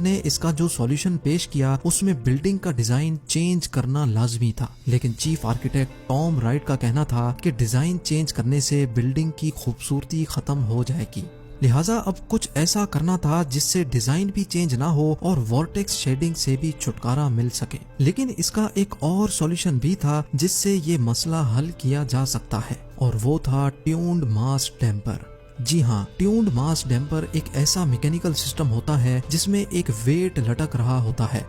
نے اس کا جو سولوشن پیش کیا اس میں بلڈنگ کا ڈیزائن چینج کرنا لازمی تھا، لیکن چیف آرکیٹیکٹ ٹام رائٹ کا کہنا تھا کہ ڈیزائن چینج کرنے سے بلڈنگ کی خوبصورتی ختم ہو جائے گی، لہٰذا اب کچھ ایسا کرنا تھا جس سے ڈیزائن بھی چینج نہ ہو اور وارٹیکس شیڈنگ سے بھی چھٹکارا مل سکے۔ لیکن اس کا ایک اور سولوشن بھی تھا جس سے یہ مسئلہ حل کیا جا سکتا ہے، اور وہ تھا ٹیونڈ ماس ڈیمپر۔ جی ہاں، ٹیونڈ ماس ڈیمپر ایک ایسا میکینیکل سسٹم ہوتا ہے جس میں ایک ویٹ لٹک رہا ہوتا ہے۔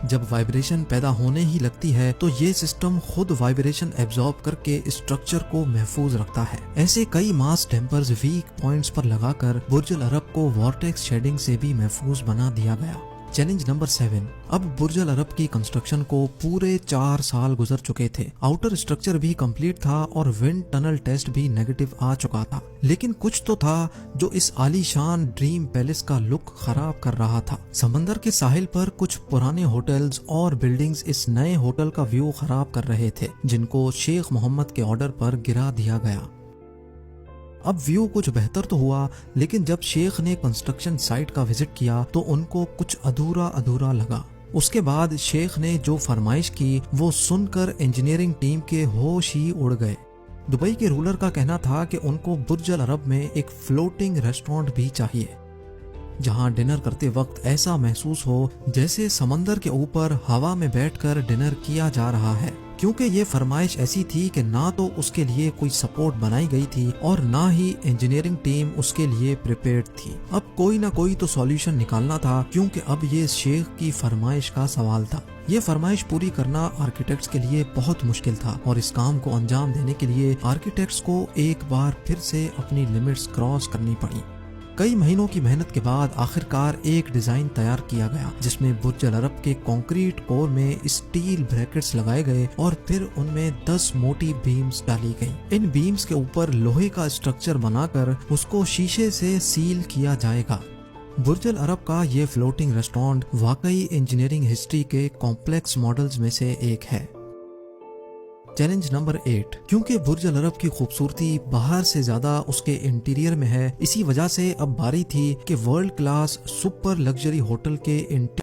جب وائبریشن پیدا ہونے ہی لگتی ہے تو یہ سسٹم خود وائبریشن ایبزارب کر کے اسٹرکچر کو محفوظ رکھتا ہے۔ ایسے کئی ماس ڈیمپرز ویک پوائنٹس پر لگا کر برج العرب کو وارٹیکس شیڈنگ سے بھی محفوظ بنا دیا گیا۔ Challenge number 7۔ اب برج العرب کی کنسٹرکشن کو پورے 4 سال گزر چکے تھے، آؤٹر اسٹرکچر بھی کمپلیٹ تھا اور ونڈ ٹنل ٹیسٹ بھی نیگیٹو آ چکا تھا، لیکن کچھ تو تھا جو اس عالی شان ڈریم پیلس کا لک خراب کر رہا تھا۔ سمندر کے ساحل پر کچھ پرانے ہوٹلز اور بلڈنگز اس نئے ہوٹل کا ویو خراب کر رہے تھے، جن کو شیخ محمد کے آرڈر پر گرا دیا گیا۔ اب ویو کچھ بہتر تو ہوا، لیکن جب شیخ نے کنسٹرکشن سائٹ کا وزٹ کیا تو ان کو کچھ ادھورا لگا۔ اس کے بعد شیخ نے جو فرمائش کی وہ سن کر انجینئرنگ ٹیم کے ہوش ہی اڑ گئے۔ دبئی کے رولر کا کہنا تھا کہ ان کو برج العرب میں ایک فلوٹنگ ریسٹورانٹ بھی چاہیے، جہاں ڈنر کرتے وقت ایسا محسوس ہو جیسے سمندر کے اوپر ہوا میں بیٹھ کر ڈنر کیا جا رہا ہے، کیونکہ یہ فرمائش ایسی تھی کہ نہ تو اس کے لیے کوئی سپورٹ بنائی گئی تھی اور نہ ہی انجینئرنگ ٹیم اس کے لیے پریپیئرڈ تھی۔ اب کوئی نہ کوئی تو سولوشن نکالنا تھا، کیونکہ اب یہ شیخ کی فرمائش کا سوال تھا۔ یہ فرمائش پوری کرنا آرکیٹیکٹس کے لیے بہت مشکل تھا، اور اس کام کو انجام دینے کے لیے آرکیٹیکٹس کو ایک بار پھر سے اپنی لمٹس کراس کرنی پڑی۔ کئی مہینوں کی محنت کے بعد آخرکار ایک ڈیزائن تیار کیا گیا جس میں برج العرب کے کنکریٹ کور میں اسٹیل بریکٹس لگائے گئے اور پھر ان میں 10 موٹی بیمز ڈالی گئیں۔ ان بیمز کے اوپر لوہے کا اسٹرکچر بنا کر اس کو شیشے سے سیل کیا جائے گا۔ برج العرب کا یہ فلوٹنگ ریسٹورانٹ واقعی انجینئرنگ ہسٹری کے کمپلیکس ماڈلز میں سے ایک ہے۔ Challenge number 8۔ کیونکہ برج العرب کی خوبصورتی باہر سے زیادہ اس کے انٹیریئر میں ہے، اسی وجہ سے اب باری تھی کہ world class super luxury hotel کے